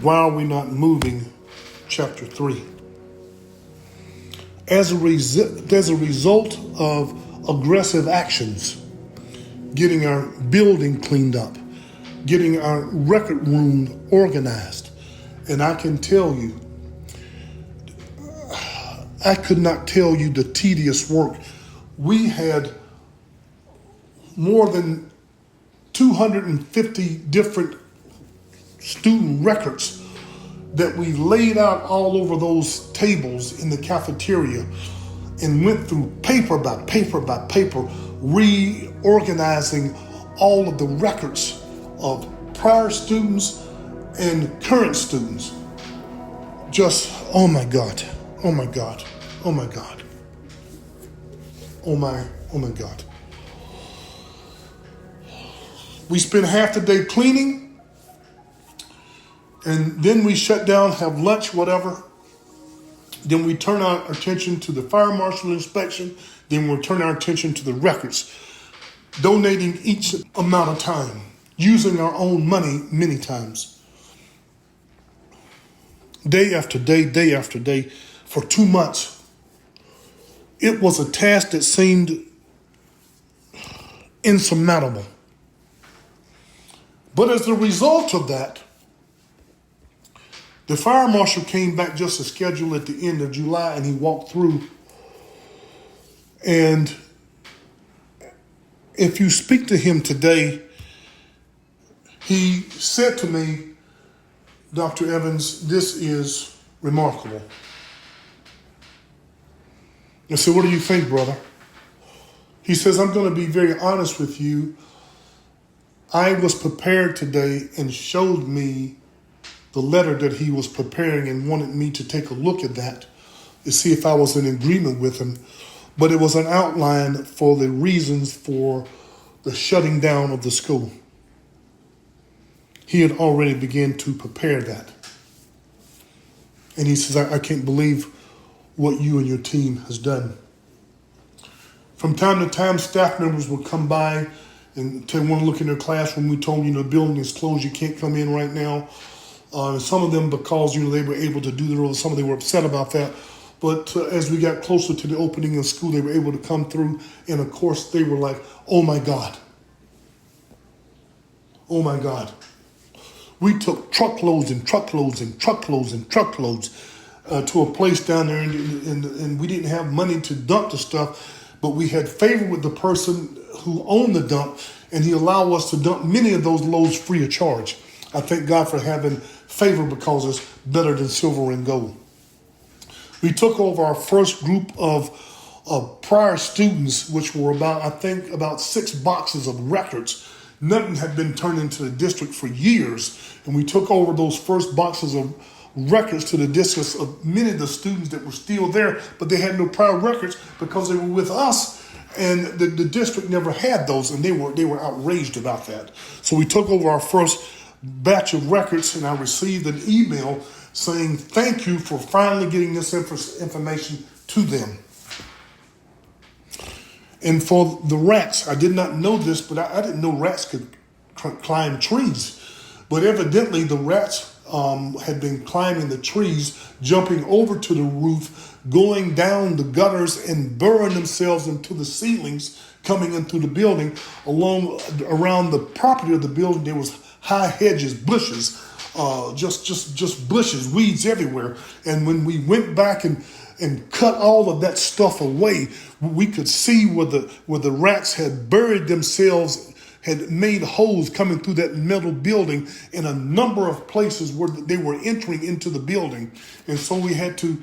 Why are we not moving chapter 3? As a result of aggressive actions, getting our building cleaned up, getting our record room organized. And I can tell you, I could not tell you the tedious work. We had more than 250 different student records that we laid out all over those tables in the cafeteria and went through paper by paper by paper, reorganizing all of the records of prior students and current students. Just, oh my God, oh my God, oh my God, oh my God. We spend half the day cleaning, and then we shut down, have lunch, whatever. Then we turn our attention to the fire marshal inspection. Then we'll turn our attention to the records, donating each amount of time, using our own money many times. Day after day, day after day, for 2 months. It was a task that seemed insurmountable. But as a result of that, the fire marshal came back just as scheduled at the end of July, and he walked through. And if you speak to him today, he said to me, Dr. Evans, this is remarkable. I said, what do you think, brother? He says, I'm going to be very honest with you. I was prepared today and showed me the letter that he was preparing and wanted me to take a look at that to see if I was in agreement with him. But it was an outline for the reasons for the shutting down of the school. He had already begun to prepare that. And he says, I can't believe what you and your team has done. From time to time, staff members would come by and they want to look in their classroom. We told them, the building is closed. You can't come in right now. Some of them, because, they were able to do the role, some of them were upset about that. But as we got closer to the opening of school, they were able to come through. And of course, they were like, oh my God. Oh my God. We took truckloads and truckloads and truckloads and truckloads to a place down there, and we didn't have money to dump the stuff, but we had favor with the person who owned the dump, and he allowed us to dump many of those loads free of charge. I thank God for having favor, because it's better than silver and gold. We took over our first group of prior students, which were about 6 boxes of records. Nothing had been turned into the district for years. And we took over those first boxes of records to the districts of many of the students that were still there, but they had no prior records because they were with us. And the district never had those, and they were outraged about that. So we took over our first batch of records, and I received an email saying, thank you for finally getting this information to them. And for the rats, I did not know this, but I didn't know rats could climb trees. But evidently the rats had been climbing the trees, jumping over to the roof, going down the gutters and burrowing themselves into the ceilings, coming in through the building. Around the property of the building, there was high hedges, bushes, just bushes, weeds everywhere. And when we went back and cut all of that stuff away, we could see where the rats had buried themselves, had made holes coming through that metal building in a number of places where they were entering into the building. And so we had to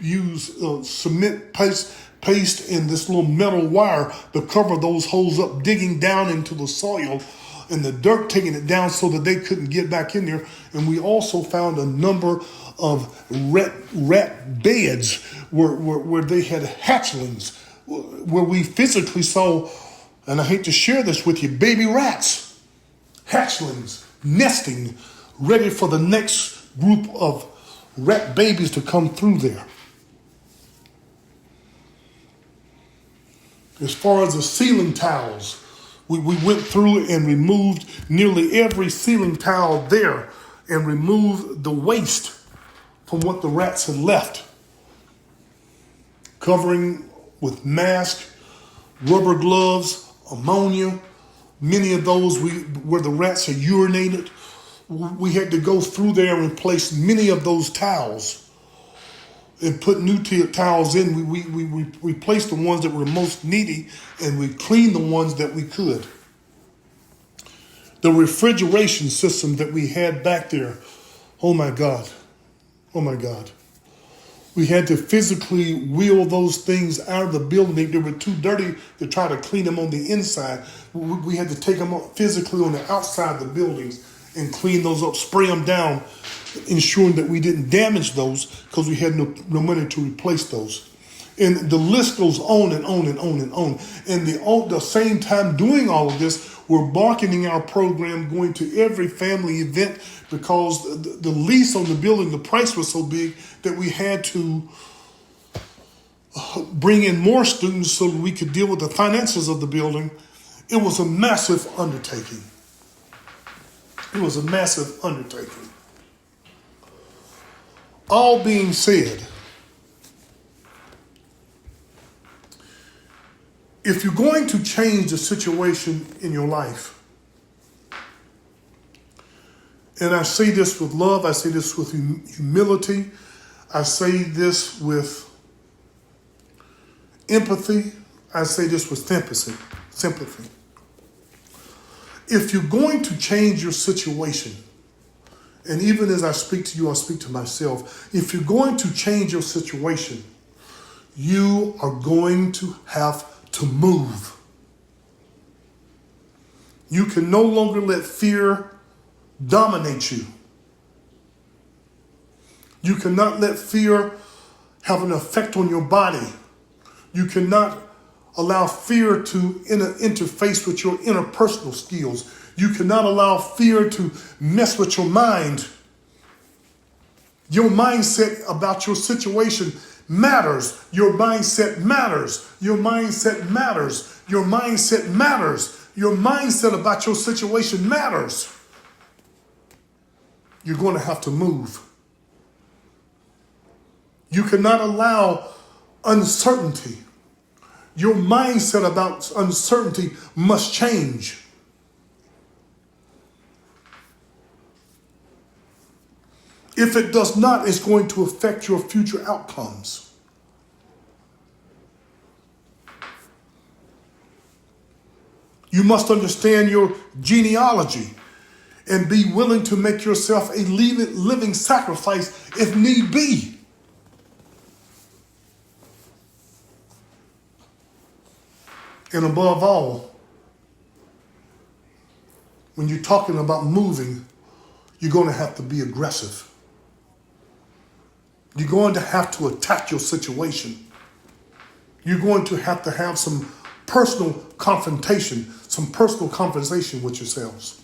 use cement paste and this little metal wire to cover those holes up, digging down into the soil and the dirt, taking it down so that they couldn't get back in there. And we also found a number of rat beds where they had hatchlings, where we physically saw, and I hate to share this with you, baby rats, hatchlings, nesting, ready for the next group of rat babies to come through there. As far as the ceiling tiles, we went through and removed nearly every ceiling tile there. and remove the waste from what the rats had left. Covering with masks, rubber gloves, ammonia, many of those where the rats had urinated. We had to go through there and replace many of those towels and put new towels in. We replaced the ones that were most needy, and we cleaned the ones that we could. The refrigeration system that we had back there, oh my God. We had to physically wheel those things out of the building. They were too dirty to try to clean them on the inside. We had to take them up physically on the outside of the buildings and clean those up, spray them down, ensuring that we didn't damage those because we had no money to replace those. And the list goes on and on and on and on. And the same time doing all of this, we're marketing our program, going to every family event, because the lease on the building, the price was so big that we had to bring in more students so that we could deal with the finances of the building. It was a massive undertaking. All being said, if you're going to change the situation in your life, and I say this with love, I say this with humility, I say this with empathy, I say this with sympathy. If you're going to change your situation, and even as I speak to you, I speak to myself, if you're going to change your situation, you are going to have to move. You can no longer let fear dominate you. You cannot let fear have an effect on your body. You cannot allow fear to interface with your interpersonal skills. You cannot allow fear to mess with your mind. Your mindset about your situation matters. Your mindset matters. Your mindset matters. Your mindset matters. Your mindset about your situation matters. You're going to have to move. You cannot allow uncertainty. Your mindset about uncertainty must change. If it does not, it's going to affect your future outcomes. You must understand your genealogy and be willing to make yourself a living sacrifice if need be. And above all, when you're talking about moving, you're going to have to be aggressive. You're going to have to attack your situation. You're going to have some personal confrontation, some personal conversation with yourselves.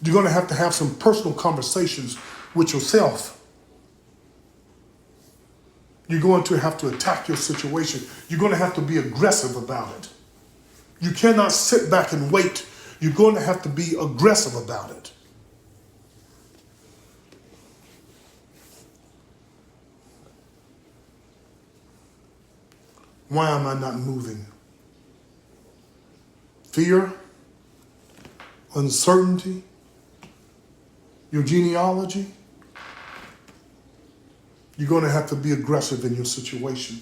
You're going to have some personal conversations with yourself. You're going to have to attack your situation. You're going to have to be aggressive about it. You cannot sit back and wait. You're going to have to be aggressive about it. Why am I not moving? Fear, uncertainty, your genealogy. You're going to have to be aggressive in your situation.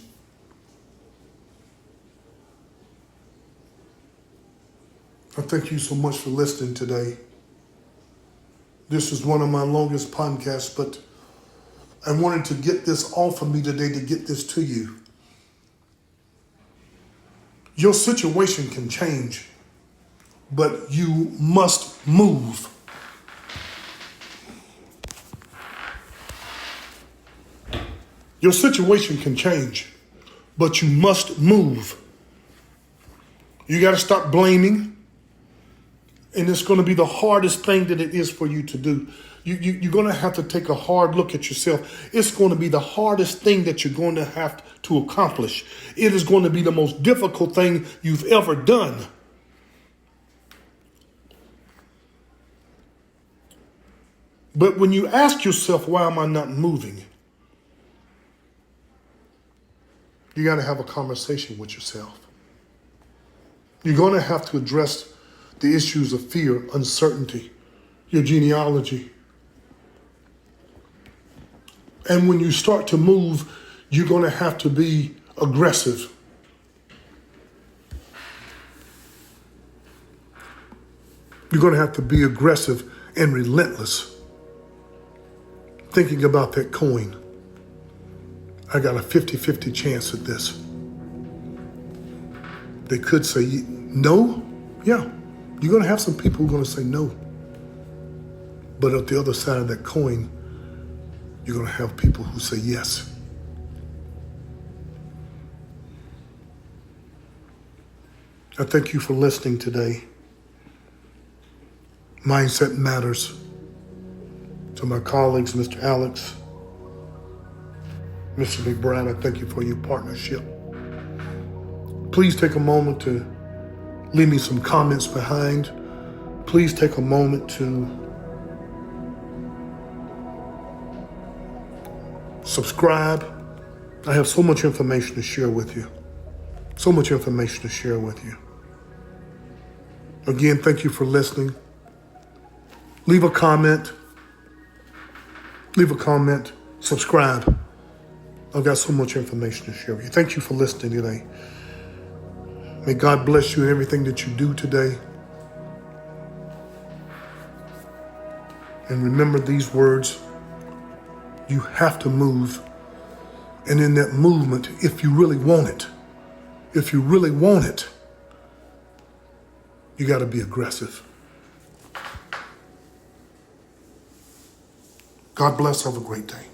I thank you so much for listening today. This is one of my longest podcasts, but I wanted to get this off of me today to get this to you. Your situation can change, but you must move. Your situation can change, but you must move. You got to stop blaming. And it's going to be the hardest thing that it is for you to do. You're going to have to take a hard look at yourself. It's going to be the hardest thing that you're going to have to accomplish. It is going to be the most difficult thing you've ever done. But when you ask yourself, why am I not moving? You got to have a conversation with yourself. You're going to have to address the issues of fear, uncertainty, your genealogy. And when you start to move, you're going to have to be aggressive. You're going to have to be aggressive and relentless. Thinking about that coin. I got a 50-50 chance at this. They could say no. Yeah, you're going to have some people who are going to say no. But at the other side of that coin, you're going to have people who say yes. I thank you for listening today. Mindset matters. To my colleagues, Mr. Alex, Mr. McBride, I thank you for your partnership. Please take a moment to leave me some comments behind. Please take a moment to subscribe. I have so much information to share with you. So much information to share with you. Again, thank you for listening. Leave a comment. Leave a comment. Subscribe. I've got so much information to share with you. Thank you for listening today. May God bless you in everything that you do today. And remember these words. You have to move. And in that movement, if you really want it, you got to be aggressive. God bless. Have a great day.